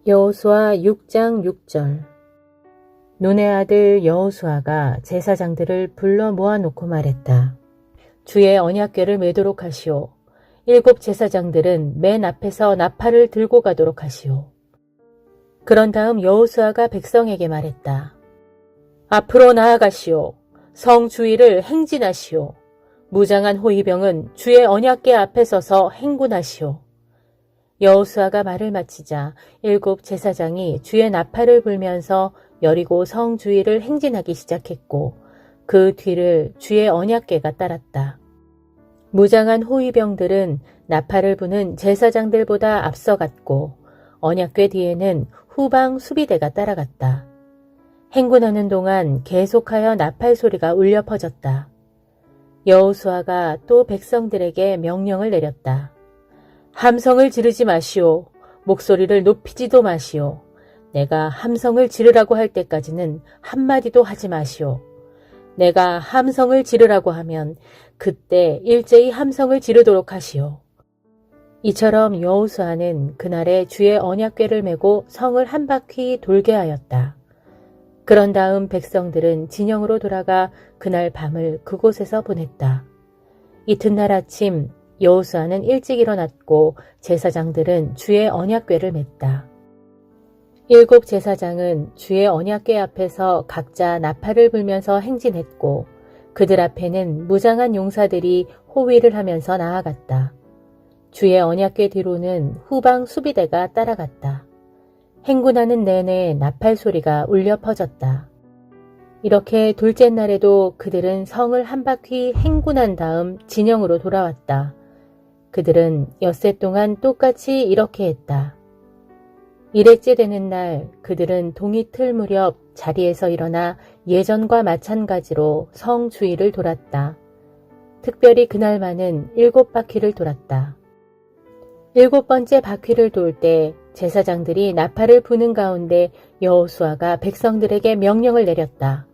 여호수아 6장 6절. 눈의 아들 여호수아가 제사장들을 불러 모아놓고 말했다. 주의 언약궤를 메도록 하시오. 7 제사장들은 맨 앞에서 나팔을 들고 가도록 하시오. 그런 다음 여호수아가 백성에게 말했다. 앞으로 나아가시오. 성 주위를 행진하시오. 무장한 호위병은 주의 언약궤 앞에 서서 행군하시오. 여호수아가 말을 마치자 7 제사장이 주의 나팔을 불면서 여리고 성 주위를 행진하기 시작했고 그 뒤를 주의 언약궤가 따랐다. 무장한 호위병들은 나팔을 부는 제사장들보다 앞서갔고 언약궤 뒤에는 후방 수비대가 따라갔다. 행군하는 동안 계속하여 나팔 소리가 울려 퍼졌다. 여호수아가 또 백성들에게 명령을 내렸다. 함성을 지르지 마시오. 목소리를 높이지도 마시오. 내가 함성을 지르라고 할 때까지는 한마디도 하지 마시오. 내가 함성을 지르라고 하면 그때 일제히 함성을 지르도록 하시오. 이처럼 여호수아는 그날에 주의 언약궤를 메고 성을 한 바퀴 돌게 하였다. 그런 다음 백성들은 진영으로 돌아가 그날 밤을 그곳에서 보냈다. 이튿날 아침 여호수아는 일찍 일어났고 제사장들은 주의 언약궤를 맸다. 7 제사장은 주의 언약궤 앞에서 각자 나팔을 불면서 행진했고 그들 앞에는 무장한 용사들이 호위를 하면서 나아갔다. 주의 언약궤 뒤로는 후방 수비대가 따라갔다. 행군하는 내내 나팔 소리가 울려 퍼졌다. 이렇게 둘째 날에도 그들은 성을 한 바퀴 행군한 다음 진영으로 돌아왔다. 그들은 엿새 동안 똑같이 이렇게 했다. 1회째 되는 날 그들은 동이 틀 무렵 자리에서 일어나 예전과 마찬가지로 성 주위를 돌았다. 특별히 그날만은 7 바퀴를 돌았다. 7번째 바퀴를 돌 때 제사장들이 나팔을 부는 가운데 여호수아가 백성들에게 명령을 내렸다.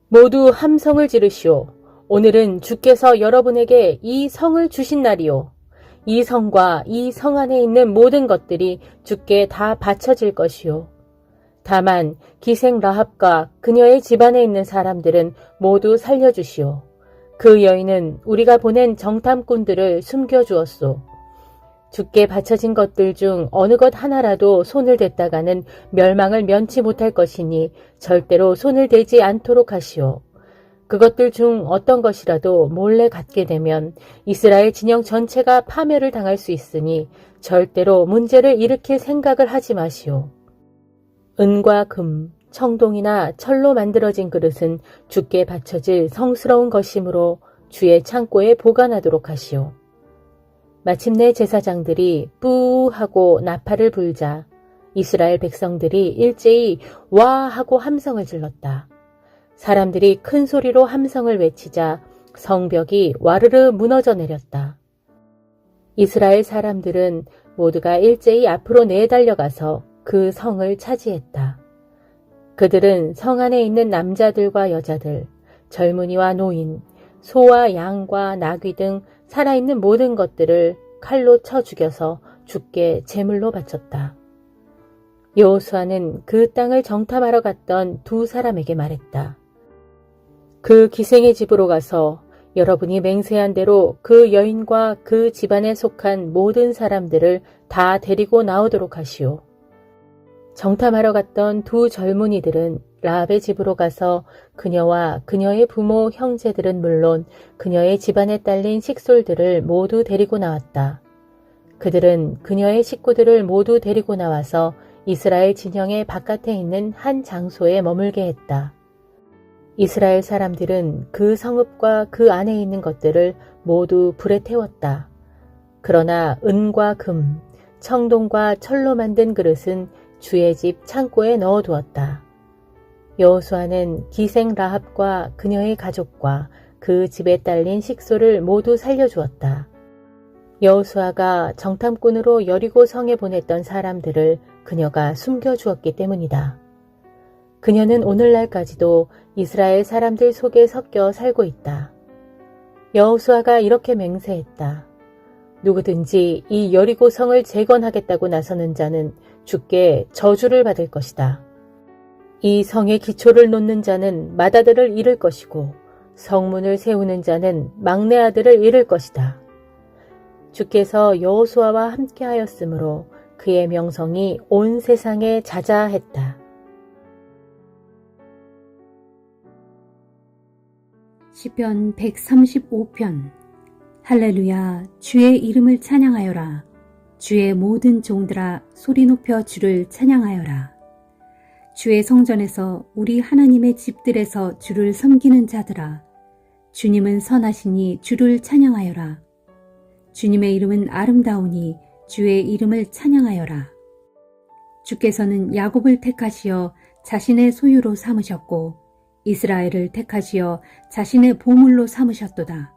모두 함성을 지르시오. 오늘은 주께서 여러분에게 이 성을 주신 날이오. 이 성과 이 성 안에 있는 모든 것들이 주께 다 바쳐질 것이오. 다만 기생 라합과 그녀의 집안에 있는 사람들은 모두 살려주시오. 그 여인은 우리가 보낸 정탐꾼들을 숨겨주었소. 주께 바쳐진 것들 중 어느 것 하나라도 손을 댔다가는 멸망을 면치 못할 것이니 절대로 손을 대지 않도록 하시오. 그것들 중 어떤 것이라도 몰래 갖게 되면 이스라엘 진영 전체가 파멸을 당할 수 있으니 절대로 문제를 일으킬 생각을 하지 마시오. 은과 금, 청동이나 철로 만들어진 그릇은 주께 바쳐질 성스러운 것이므로 주의 창고에 보관하도록 하시오. 마침내 제사장들이 뿌 하고 나팔을 불자 이스라엘 백성들이 일제히 와 하고 함성을 질렀다. 사람들이 큰 소리로 함성을 외치자 성벽이 와르르 무너져 내렸다. 이스라엘 사람들은 모두가 일제히 앞으로 내달려가서 그 성을 차지했다. 그들은 성 안에 있는 남자들과 여자들, 젊은이와 노인, 소와 양과 나귀 등 살아있는 모든 것들을 칼로 쳐 죽여서 주께 제물로 바쳤다. 여호수아는 그 땅을 정탐하러 갔던 2 사람에게 말했다. 그 기생의 집으로 가서 여러분이 맹세한 대로 그 여인과 그 집안에 속한 모든 사람들을 다 데리고 나오도록 하시오. 정탐하러 갔던 2 젊은이들은 라합의 집으로 가서 그녀와 그녀의 부모 형제들은 물론 그녀의 집안에 딸린 식솔들을 모두 데리고 나왔다. 그들은 그녀의 식구들을 모두 데리고 나와서 이스라엘 진영의 바깥에 있는 한 장소에 머물게 했다. 이스라엘 사람들은 그 성읍과 그 안에 있는 것들을 모두 불에 태웠다. 그러나 은과 금, 청동과 철로 만든 그릇은 주의 집 창고에 넣어두었다. 여호수아는 기생 라합과 그녀의 가족과 그 집에 딸린 식소를 모두 살려주었다. 여호수아가 정탐꾼으로 여리고 성에 보냈던 사람들을 그녀가 숨겨주었기 때문이다. 그녀는 오늘날까지도 이스라엘 사람들 속에 섞여 살고 있다. 여호수아가 이렇게 맹세했다. 누구든지 이 여리고 성을 재건하겠다고 나서는 자는 주께 저주를 받을 것이다. 이 성의 기초를 놓는 자는 맏아들을 잃을 것이고 성문을 세우는 자는 막내 아들을 잃을 것이다. 주께서 여호수아와 함께하였으므로 그의 명성이 온 세상에 자자했다. 시편 135편. 할렐루야, 주의 이름을 찬양하여라. 주의 모든 종들아, 소리 높여 주를 찬양하여라. 주의 성전에서 우리 하나님의 집들에서 주를 섬기는 자들아, 주님은 선하시니 주를 찬양하여라. 주님의 이름은 아름다우니 주의 이름을 찬양하여라. 주께서는 야곱을 택하시어 자신의 소유로 삼으셨고 이스라엘을 택하시어 자신의 보물로 삼으셨도다.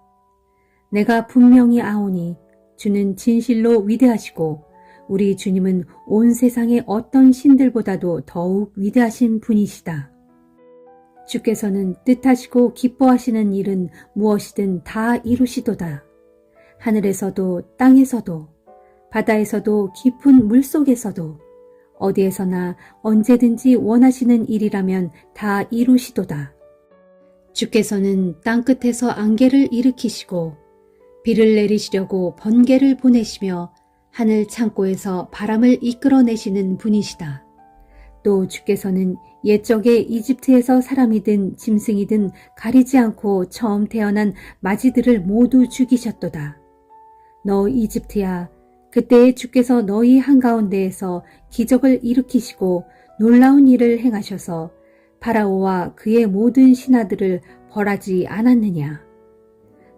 내가 분명히 아오니 주는 진실로 위대하시고 우리 주님은 온 세상의 어떤 신들보다도 더욱 위대하신 분이시다. 주께서는 뜻하시고 기뻐하시는 일은 무엇이든 다 이루시도다. 하늘에서도 땅에서도 바다에서도 깊은 물속에서도 어디에서나 언제든지 원하시는 일이라면 다 이루시도다. 주께서는 땅끝에서 안개를 일으키시고 비를 내리시려고 번개를 보내시며 하늘 창고에서 바람을 이끌어내시는 분이시다. 또 주께서는 옛적에 이집트에서 사람이든 짐승이든 가리지 않고 처음 태어난 마지들을 모두 죽이셨도다. 너 이집트야, 그때에 주께서 너희 한가운데에서 기적을 일으키시고 놀라운 일을 행하셔서 파라오와 그의 모든 신하들을 벌하지 않았느냐.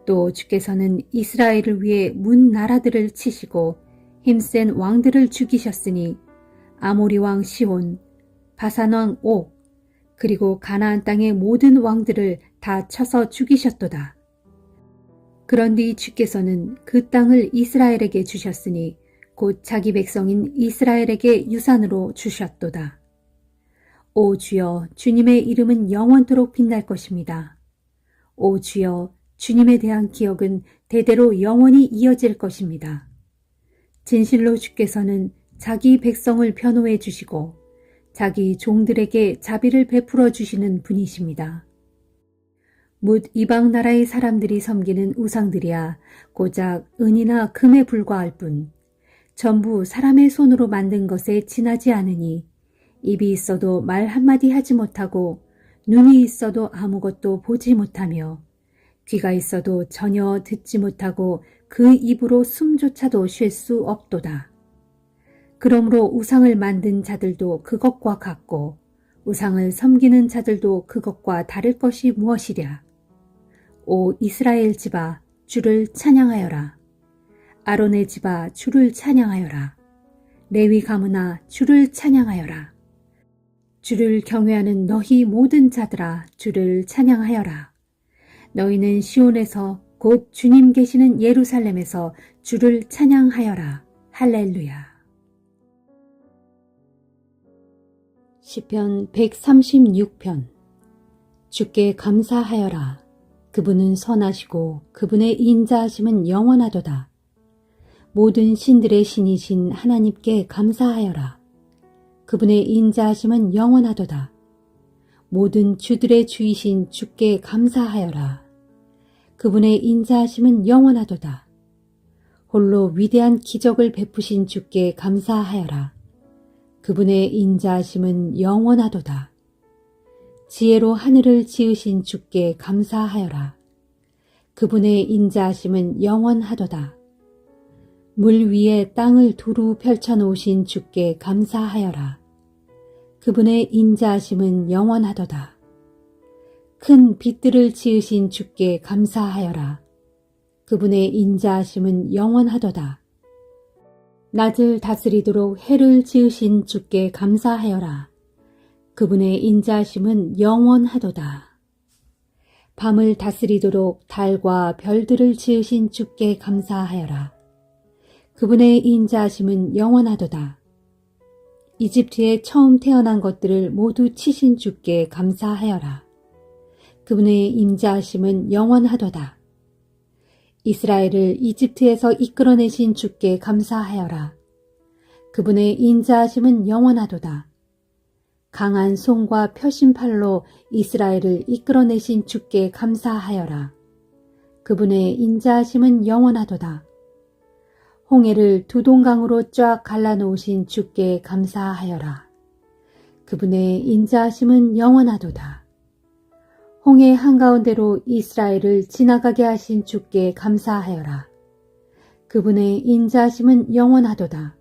또 주께서는 이스라엘을 위해 문 나라들을 치시고 힘센 왕들을 죽이셨으니 아모리 왕 시온, 바산 왕 옥, 그리고 가나안 땅의 모든 왕들을 다 쳐서 죽이셨도다. 그런뒤 주께서는 그 땅을 이스라엘에게 주셨으니 곧 자기 백성인 이스라엘에게 유산으로 주셨도다. 오 주여, 주님의 이름은 영원토록 빛날 것입니다. 오 주여, 주님에 대한 기억은 대대로 영원히 이어질 것입니다. 진실로 주께서는 자기 백성을 변호해 주시고 자기 종들에게 자비를 베풀어 주시는 분이십니다. 뭇 이방 나라의 사람들이 섬기는 우상들이야 고작 은이나 금에 불과할 뿐 전부 사람의 손으로 만든 것에 지나지 않으니 입이 있어도 말 한마디 하지 못하고 눈이 있어도 아무것도 보지 못하며 귀가 있어도 전혀 듣지 못하고 그 입으로 숨조차도 쉴 수 없도다. 그러므로 우상을 만든 자들도 그것과 같고 우상을 섬기는 자들도 그것과 다를 것이 무엇이랴. 오 이스라엘 집아, 주를 찬양하여라. 아론의 집아, 주를 찬양하여라. 레위 가문아, 주를 찬양하여라. 주를 경외하는 너희 모든 자들아, 주를 찬양하여라. 너희는 시온에서 곧 주님 계시는 예루살렘에서 주를 찬양하여라. 할렐루야. 시편 136편. 주께 감사하여라. 그분은 선하시고 그분의 인자하심은 영원하도다. 모든 신들의 신이신 하나님께 감사하여라. 그분의 인자하심은 영원하도다. 모든 주들의 주이신 주께 감사하여라. 그분의 인자하심은 영원하도다. 홀로 위대한 기적을 베푸신 주께 감사하여라. 그분의 인자하심은 영원하도다. 지혜로 하늘을 지으신 주께 감사하여라. 그분의 인자하심은 영원하도다. 물 위에 땅을 두루 펼쳐놓으신 주께 감사하여라. 그분의 인자하심은 영원하도다. 큰 빛들을 지으신 주께 감사하여라. 그분의 인자하심은 영원하도다. 낮을 다스리도록 해를 지으신 주께 감사하여라. 그분의 인자하심은 영원하도다. 밤을 다스리도록 달과 별들을 지으신 주께 감사하여라. 그분의 인자하심은 영원하도다. 이집트에 처음 태어난 것들을 모두 치신 주께 감사하여라. 그분의 인자하심은 영원하도다. 이스라엘을 이집트에서 이끌어내신 주께 감사하여라. 그분의 인자하심은 영원하도다. 강한 손과 펴신 팔로 이스라엘을 이끌어내신 주께 감사하여라. 그분의 인자하심은 영원하도다. 홍해를 두 동강으로 쫙 갈라놓으신 주께 감사하여라. 그분의 인자하심은 영원하도다. 홍해 한가운데로 이스라엘을 지나가게 하신 주께 감사하여라. 그분의 인자하심은 영원하도다.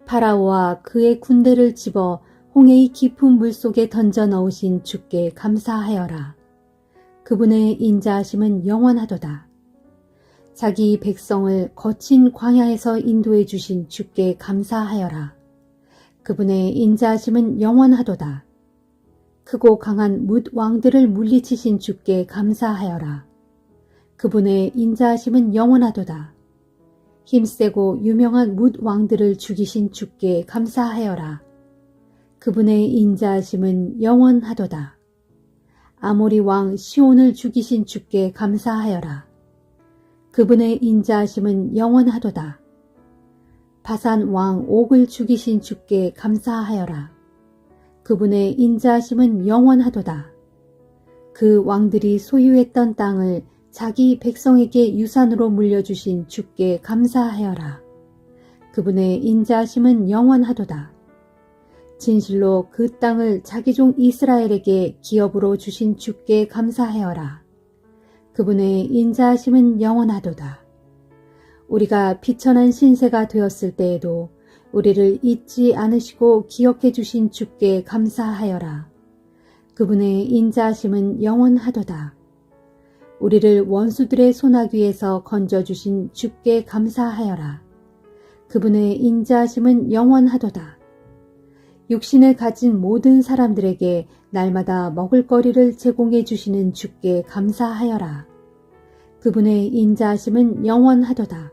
파라오와 그의 군대를 집어 홍해의 깊은 물속에 던져 넣으신 주께 감사하여라. 그분의 인자하심은 영원하도다. 자기 백성을 거친 광야에서 인도해 주신 주께 감사하여라. 그분의 인자하심은 영원하도다. 크고 강한 뭇 왕들을 물리치신 주께 감사하여라. 그분의 인자하심은 영원하도다. 힘세고 유명한 뭇 왕들을 죽이신 주께 감사하여라. 그분의 인자하심은 영원하도다. 아모리 왕 시온을 죽이신 주께 감사하여라. 그분의 인자하심은 영원하도다. 바산 왕 옥을 죽이신 주께 감사하여라. 그분의 인자하심은 영원하도다. 그 왕들이 소유했던 땅을 자기 백성에게 유산으로 물려주신 주께 감사하여라. 그분의 인자하심은 영원하도다. 진실로 그 땅을 자기 종 이스라엘에게 기업으로 주신 주께 감사하여라. 그분의 인자하심은 영원하도다. 우리가 비천한 신세가 되었을 때에도 우리를 잊지 않으시고 기억해 주신 주께 감사하여라. 그분의 인자하심은 영원하도다. 우리를 원수들의 소나귀에서 건져주신 주께 감사하여라. 그분의 인자하심은 영원하도다. 육신을 가진 모든 사람들에게 날마다 먹을거리를 제공해 주시는 주께 감사하여라. 그분의 인자하심은 영원하도다.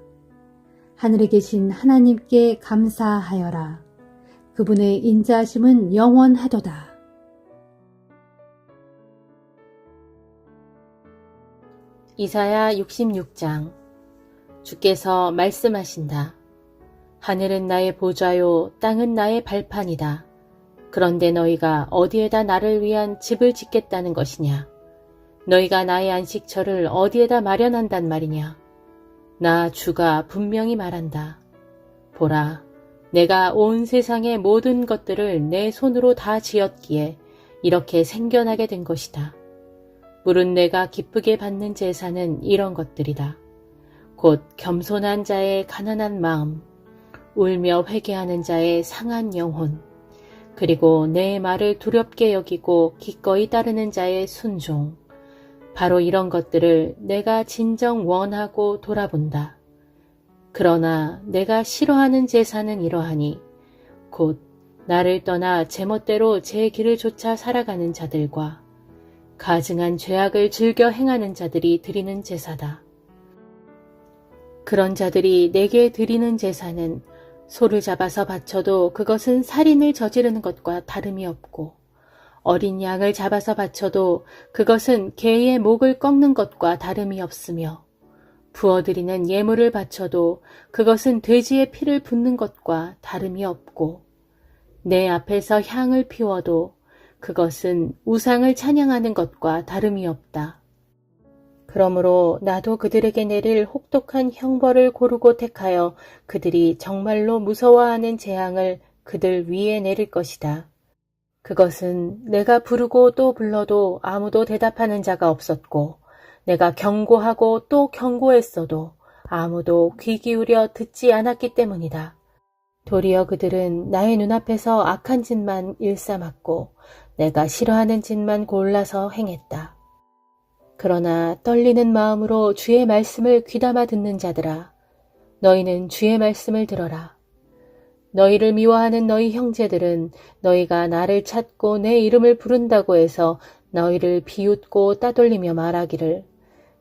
하늘에 계신 하나님께 감사하여라. 그분의 인자하심은 영원하도다. 이사야 66장. 주께서 말씀하신다. 하늘은 나의 보좌요, 땅은 나의 발판이다. 그런데 너희가 어디에다 나를 위한 집을 짓겠다는 것이냐? 너희가 나의 안식처를 어디에다 마련한단 말이냐? 나 주가 분명히 말한다. 보라, 내가 온 세상의 모든 것들을 내 손으로 다 지었기에 이렇게 생겨나게 된 것이다. 물은 내가 기쁘게 받는 제사는 이런 것들이다. 곧 겸손한 자의 가난한 마음, 울며 회개하는 자의 상한 영혼, 그리고 내 말을 두렵게 여기고 기꺼이 따르는 자의 순종, 바로 이런 것들을 내가 진정 원하고 돌아본다. 그러나 내가 싫어하는 제사는 이러하니 곧 나를 떠나 제멋대로 제 길을 쫓아 살아가는 자들과 가증한 죄악을 즐겨 행하는 자들이 드리는 제사다. 그런 자들이 내게 드리는 제사는 소를 잡아서 바쳐도 그것은 살인을 저지르는 것과 다름이 없고, 어린 양을 잡아서 바쳐도 그것은 개의 목을 꺾는 것과 다름이 없으며, 부어드리는 예물을 바쳐도 그것은 돼지의 피를 붓는 것과 다름이 없고, 내 앞에서 향을 피워도 그것은 우상을 찬양하는 것과 다름이 없다. 그러므로 나도 그들에게 내릴 혹독한 형벌을 고르고 택하여 그들이 정말로 무서워하는 재앙을 그들 위에 내릴 것이다. 그것은 내가 부르고 또 불러도 아무도 대답하는 자가 없었고, 내가 경고하고 또 경고했어도 아무도 귀 기울여 듣지 않았기 때문이다. 도리어 그들은 나의 눈앞에서 악한 짓만 일삼았고 내가 싫어하는 짓만 골라서 행했다. 그러나 떨리는 마음으로 주의 말씀을 귀담아 듣는 자들아, 너희는 주의 말씀을 들어라. 너희를 미워하는 너희 형제들은 너희가 나를 찾고 내 이름을 부른다고 해서 너희를 비웃고 따돌리며 말하기를,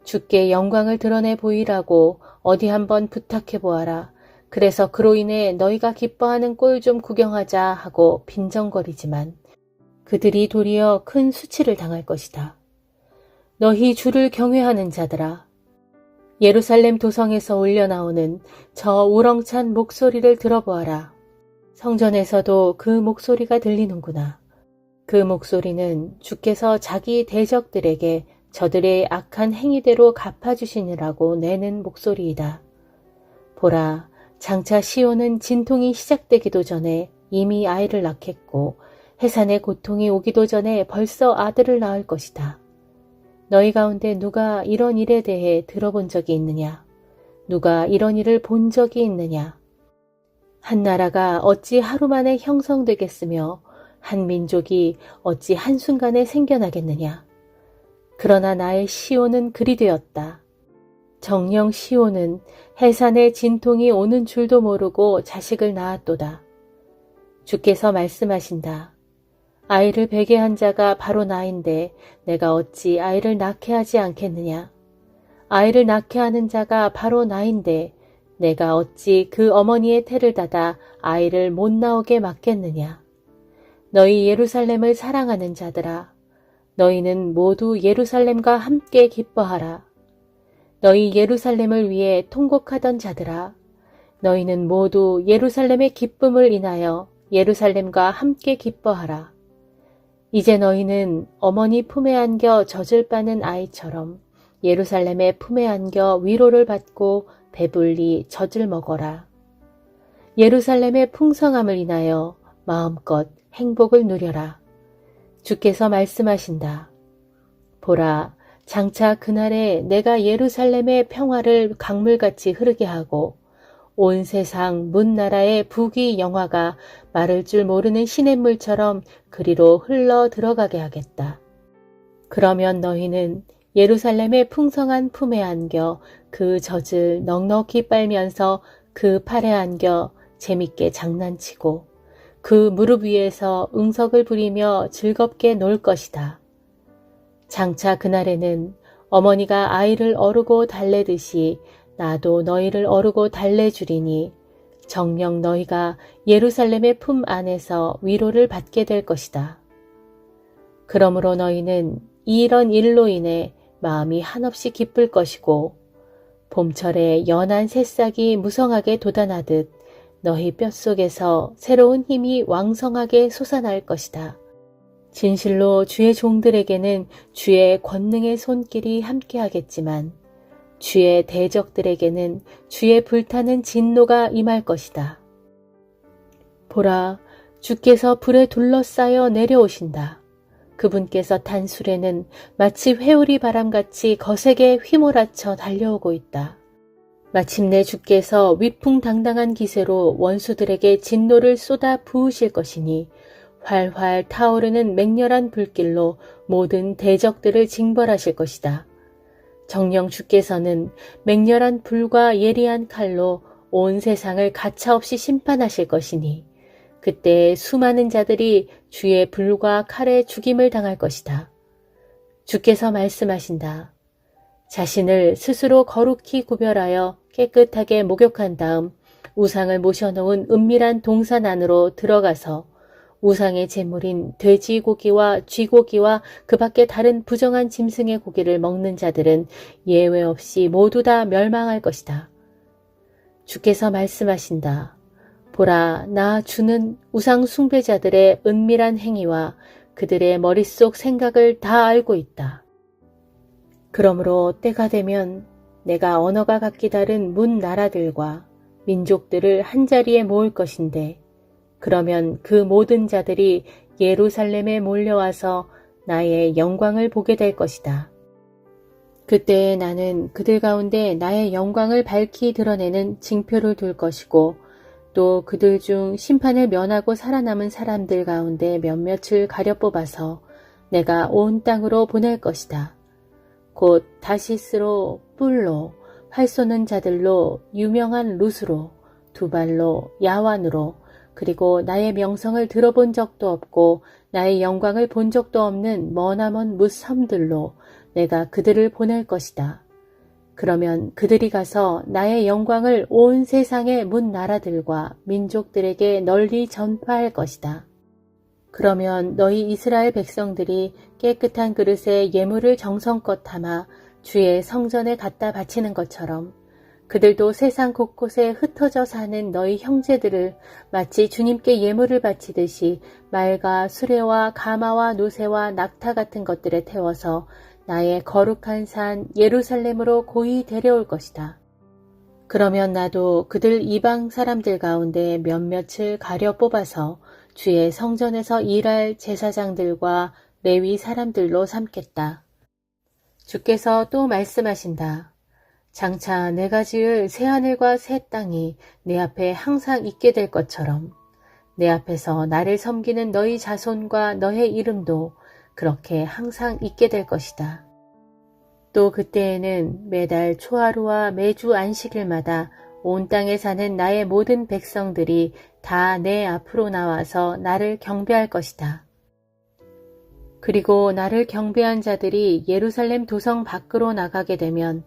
주께 영광을 드러내 보이라고 어디 한번 부탁해 보아라. 그래서 그로 인해 너희가 기뻐하는 꼴 좀 구경하자 하고 빈정거리지만 그들이 도리어 큰 수치를 당할 것이다. 너희 주를 경외하는 자들아, 예루살렘 도성에서 울려나오는 저 우렁찬 목소리를 들어보아라. 성전에서도 그 목소리가 들리는구나. 그 목소리는 주께서 자기 대적들에게 저들의 악한 행위대로 갚아주시느라고 내는 목소리이다. 보라, 장차 시온은 진통이 시작되기도 전에 이미 아이를 낳겠고 해산의 고통이 오기도 전에 벌써 아들을 낳을 것이다. 너희 가운데 누가 이런 일에 대해 들어본 적이 있느냐? 누가 이런 일을 본 적이 있느냐? 한 나라가 어찌 하루 만에 형성되겠으며 한 민족이 어찌 한순간에 생겨나겠느냐? 그러나 나의 시온은 그리 되었다. 정녕 시온은 해산의 진통이 오는 줄도 모르고 자식을 낳았도다. 주께서 말씀하신다. 아이를 베게 한 자가 바로 나인데 내가 어찌 아이를 낳게 하지 않겠느냐? 아이를 낳게 하는 자가 바로 나인데 내가 어찌 그 어머니의 태를 닫아 아이를 못 나오게 막겠느냐? 너희 예루살렘을 사랑하는 자들아, 너희는 모두 예루살렘과 함께 기뻐하라. 너희 예루살렘을 위해 통곡하던 자들아, 너희는 모두 예루살렘의 기쁨을 인하여 예루살렘과 함께 기뻐하라. 이제 너희는 어머니 품에 안겨 젖을 빠는 아이처럼 예루살렘의 품에 안겨 위로를 받고 배불리 젖을 먹어라. 예루살렘의 풍성함을 인하여 마음껏 행복을 누려라. 주께서 말씀하신다. 보라, 장차 그날에 내가 예루살렘의 평화를 강물같이 흐르게 하고 온 세상 문 나라의 부귀 영화가 마를 줄 모르는 시냇물처럼 그리로 흘러 들어가게 하겠다. 그러면 너희는 예루살렘의 풍성한 품에 안겨 그 젖을 넉넉히 빨면서 그 팔에 안겨 재밌게 장난치고 그 무릎 위에서 응석을 부리며 즐겁게 놀 것이다. 장차 그날에는 어머니가 아이를 어르고 달래듯이 나도 너희를 어르고 달래주리니 정녕 너희가 예루살렘의 품 안에서 위로를 받게 될 것이다. 그러므로 너희는 이런 일로 인해 마음이 한없이 기쁠 것이고 봄철에 연한 새싹이 무성하게 돋아나듯 너희 뼛속에서 새로운 힘이 왕성하게 솟아날 것이다. 진실로 주의 종들에게는 주의 권능의 손길이 함께하겠지만 주의 대적들에게는 주의 불타는 진노가 임할 것이다. 보라, 주께서 불에 둘러싸여 내려오신다. 그분께서 탄 수레는 마치 회오리 바람같이 거세게 휘몰아쳐 달려오고 있다. 마침내 주께서 위풍당당한 기세로 원수들에게 진노를 쏟아 부으실 것이니 활활 타오르는 맹렬한 불길로 모든 대적들을 징벌하실 것이다. 정녕 주께서는 맹렬한 불과 예리한 칼로 온 세상을 가차없이 심판하실 것이니 그때 수많은 자들이 주의 불과 칼에 죽임을 당할 것이다. 주께서 말씀하신다. 자신을 스스로 거룩히 구별하여 깨끗하게 목욕한 다음 우상을 모셔놓은 은밀한 동산 안으로 들어가서 우상의 제물인 돼지고기와 쥐고기와 그 밖에 다른 부정한 짐승의 고기를 먹는 자들은 예외 없이 모두 다 멸망할 것이다. 주께서 말씀하신다. 보라, 나 주는 우상 숭배자들의 은밀한 행위와 그들의 머릿속 생각을 다 알고 있다. 그러므로 때가 되면 내가 언어가 각기 다른 문 나라들과 민족들을 한자리에 모을 것인데 그러면 그 모든 자들이 예루살렘에 몰려와서 나의 영광을 보게 될 것이다. 그때 나는 그들 가운데 나의 영광을 밝히 드러내는 징표를 둘 것이고 또 그들 중 심판을 면하고 살아남은 사람들 가운데 몇몇을 가려 뽑아서 내가 온 땅으로 보낼 것이다. 곧 다시스로, 뿔로, 활 쏘는 자들로, 유명한 룻으로, 두발로, 야완으로, 그리고 나의 명성을 들어본 적도 없고 나의 영광을 본 적도 없는 머나먼 무섬들로 내가 그들을 보낼 것이다. 그러면 그들이 가서 나의 영광을 온 세상의 문 나라들과 민족들에게 널리 전파할 것이다. 그러면 너희 이스라엘 백성들이 깨끗한 그릇에 예물을 정성껏 담아 주의 성전에 갖다 바치는 것처럼 그들도 세상 곳곳에 흩어져 사는 너희 형제들을 마치 주님께 예물을 바치듯이 말과 수레와 가마와 노새와 낙타 같은 것들에 태워서 나의 거룩한 산 예루살렘으로 고이 데려올 것이다. 그러면 나도 그들 이방 사람들 가운데 몇몇을 가려 뽑아서 주의 성전에서 일할 제사장들과 레위 사람들로 삼겠다. 주께서 또 말씀하신다. 장차 내가 지을 새하늘과 새 땅이 내 앞에 항상 있게 될 것처럼 내 앞에서 나를 섬기는 너희 자손과 너의 이름도 그렇게 항상 있게 될 것이다. 또 그때에는 매달 초하루와 매주 안식일마다 온 땅에 사는 나의 모든 백성들이 다 내 앞으로 나와서 나를 경배할 것이다. 그리고 나를 경배한 자들이 예루살렘 도성 밖으로 나가게 되면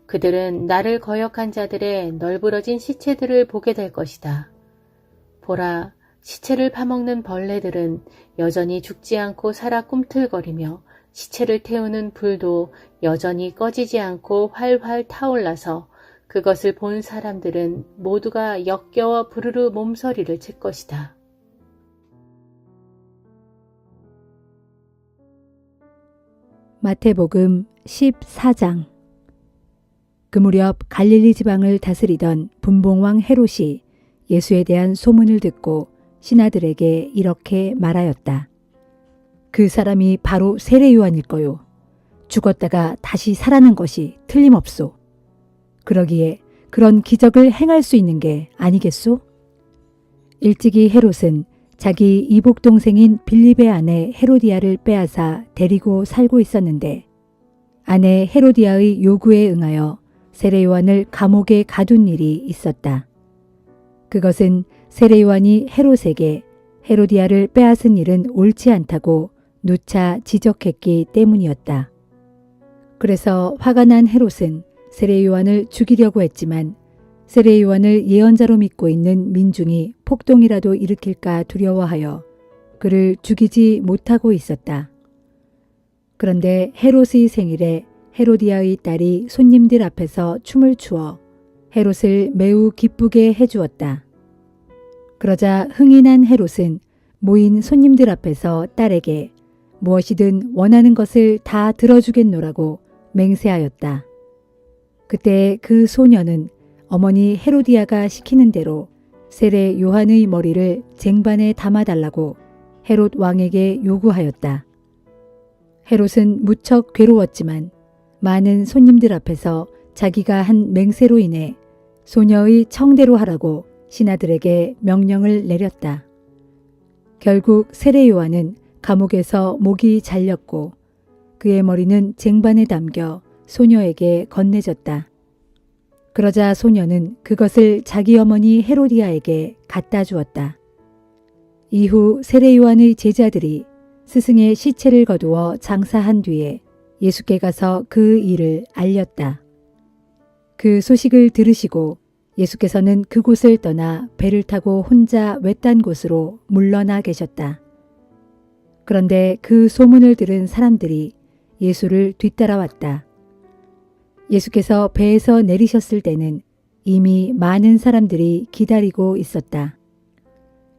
그들은 나를 거역한 자들의 널브러진 시체들을 보게 될 것이다. 보라, 시체를 파먹는 벌레들은 여전히 죽지 않고 살아 꿈틀거리며 시체를 태우는 불도 여전히 꺼지지 않고 활활 타올라서 그것을 본 사람들은 모두가 역겨워 부르르 몸서리를 칠 것이다. 마태복음 14장. 그 무렵 갈릴리 지방을 다스리던 분봉왕 헤롯이 예수에 대한 소문을 듣고 신하들에게 이렇게 말하였다. 그 사람이 바로 세례 요한일 거요. 죽었다가 다시 살아난 것이 틀림없소. 그러기에 그런 기적을 행할 수 있는 게 아니겠소? 일찍이 헤롯은 자기 이복 동생인 빌립의 아내 헤로디아를 빼앗아 데리고 살고 있었는데 아내 헤로디아의 요구에 응하여 세례 요한을 감옥에 가둔 일이 있었다. 그것은 세례 요한이 헤롯에게 헤로디아를 빼앗은 일은 옳지 않다고 누차 지적했기 때문이었다. 그래서 화가 난 헤롯은 세례 요한을 죽이려고 했지만 세례 요한을 예언자로 믿고 있는 민중이 폭동이라도 일으킬까 두려워하여 그를 죽이지 못하고 있었다. 그런데 헤롯의 생일에 헤로디아의 딸이 손님들 앞에서 춤을 추어 헤롯을 매우 기쁘게 해주었다. 그러자 흥이 난 헤롯은 모인 손님들 앞에서 딸에게 무엇이든 원하는 것을 다 들어주겠노라고 맹세하였다. 그때 그 소녀는 어머니 헤로디아가 시키는 대로 세례 요한의 머리를 쟁반에 담아달라고 헤롯 왕에게 요구하였다. 헤롯은 무척 괴로웠지만 많은 손님들 앞에서 자기가 한 맹세로 인해 소녀의 청대로 하라고 신하들에게 명령을 내렸다. 결국 세례 요한은 감옥에서 목이 잘렸고 그의 머리는 쟁반에 담겨 소녀에게 건네졌다. 그러자 소녀는 그것을 자기 어머니 헤로디아에게 갖다 주었다. 이후 세례 요한의 제자들이 스승의 시체를 거두어 장사한 뒤에 예수께 가서 그 일을 알렸다. 그 소식을 들으시고 예수께서는 그곳을 떠나 배를 타고 혼자 외딴 곳으로 물러나 계셨다. 그런데 그 소문을 들은 사람들이 예수를 뒤따라왔다. 예수께서 배에서 내리셨을 때는 이미 많은 사람들이 기다리고 있었다.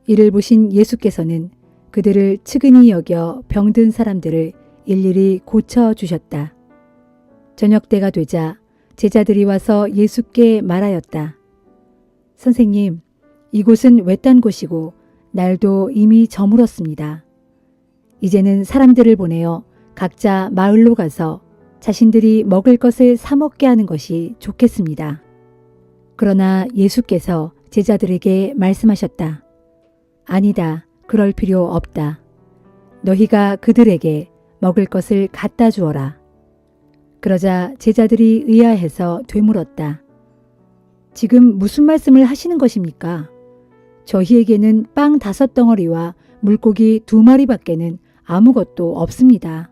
이를 보신 예수께서는 그들을 측은히 여겨 병든 사람들을 일일이 고쳐주셨다. 저녁 때가 되자 제자들이 와서 예수께 말하였다. 선생님, 이곳은 외딴 곳이고 날도 이미 저물었습니다. 이제는 사람들을 보내어 각자 마을로 가서 자신들이 먹을 것을 사 먹게 하는 것이 좋겠습니다. 그러나 예수께서 제자들에게 말씀하셨다. 아니다, 그럴 필요 없다. 너희가 그들에게 먹을 것을 갖다 주어라. 그러자 제자들이 의아해서 되물었다. 지금 무슨 말씀을 하시는 것입니까? 저희에게는 빵 5덩어리와 물고기 2마리밖에는 아무것도 없습니다.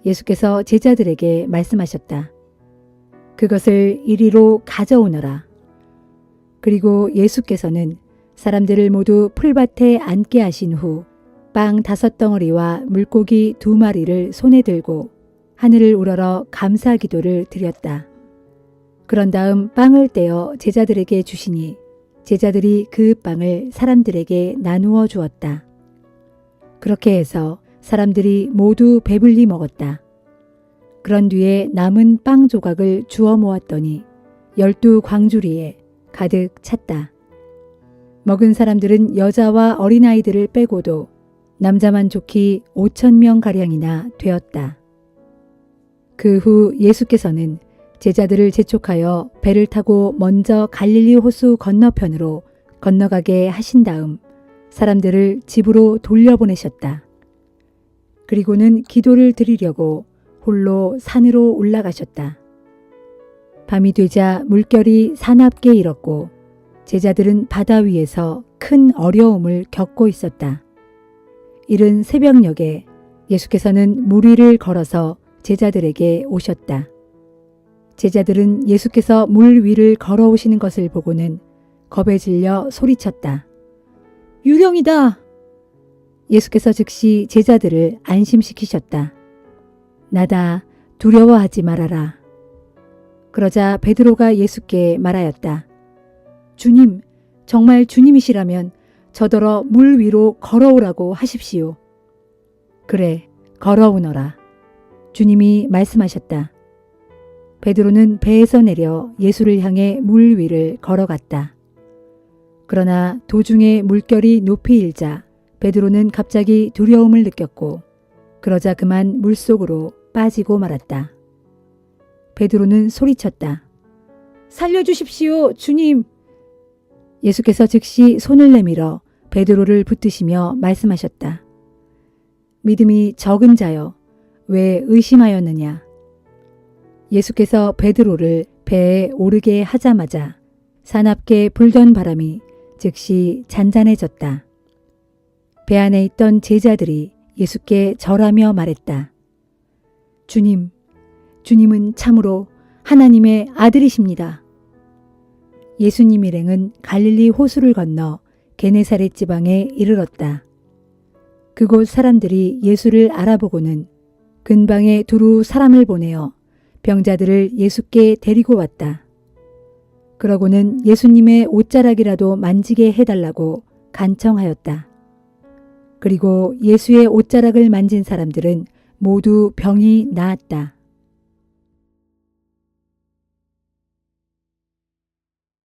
예수께서 제자들에게 말씀하셨다. 그것을 이리로 가져오너라. 그리고 예수께서는 사람들을 모두 풀밭에 앉게 하신 후 빵 5덩어리와 물고기 2마리를 손에 들고 하늘을 우러러 감사 기도를 드렸다. 그런 다음 빵을 떼어 제자들에게 주시니 제자들이 그 빵을 사람들에게 나누어 주었다. 그렇게 해서 사람들이 모두 배불리 먹었다. 그런 뒤에 남은 빵 조각을 주워 모았더니 12 광주리에 가득 찼다. 먹은 사람들은 여자와 어린아이들을 빼고도 남자만 좋기 5,000명가량이나 되었다. 그 후 예수께서는 제자들을 재촉하여 배를 타고 먼저 갈릴리 호수 건너편으로 건너가게 하신 다음 사람들을 집으로 돌려보내셨다. 그리고는 기도를 드리려고 홀로 산으로 올라가셨다. 밤이 되자 물결이 사납게 일었고 제자들은 바다 위에서 큰 어려움을 겪고 있었다. 이른 새벽녘에 예수께서는 물 위를 걸어서 제자들에게 오셨다. 제자들은 예수께서 물 위를 걸어오시는 것을 보고는 겁에 질려 소리쳤다. 유령이다! 예수께서 즉시 제자들을 안심시키셨다. 나다, 두려워하지 말아라. 그러자 베드로가 예수께 말하였다. 주님, 정말 주님이시라면 저더러 물 위로 걸어오라고 하십시오. 그래, 걸어오너라. 주님이 말씀하셨다. 베드로는 배에서 내려 예수를 향해 물 위를 걸어갔다. 그러나 도중에 물결이 높이 일자 베드로는 갑자기 두려움을 느꼈고 그러자 그만 물속으로 빠지고 말았다. 베드로는 소리쳤다. 살려주십시오, 주님! 예수께서 즉시 손을 내밀어 베드로를 붙드시며 말씀하셨다. 믿음이 적은 자여, 왜 의심하였느냐? 예수께서 베드로를 배에 오르게 하자마자 사납게 불던 바람이 즉시 잔잔해졌다. 배 안에 있던 제자들이 예수께 절하며 말했다. 주님, 주님은 참으로 하나님의 아들이십니다. 예수님 일행은 갈릴리 호수를 건너 게네사렛 지방에 이르렀다. 그곳 사람들이 예수를 알아보고는 근방에 두루 사람을 보내어 병자들을 예수께 데리고 왔다. 그러고는 예수님의 옷자락이라도 만지게 해달라고 간청하였다. 그리고 예수의 옷자락을 만진 사람들은 모두 병이 나았다.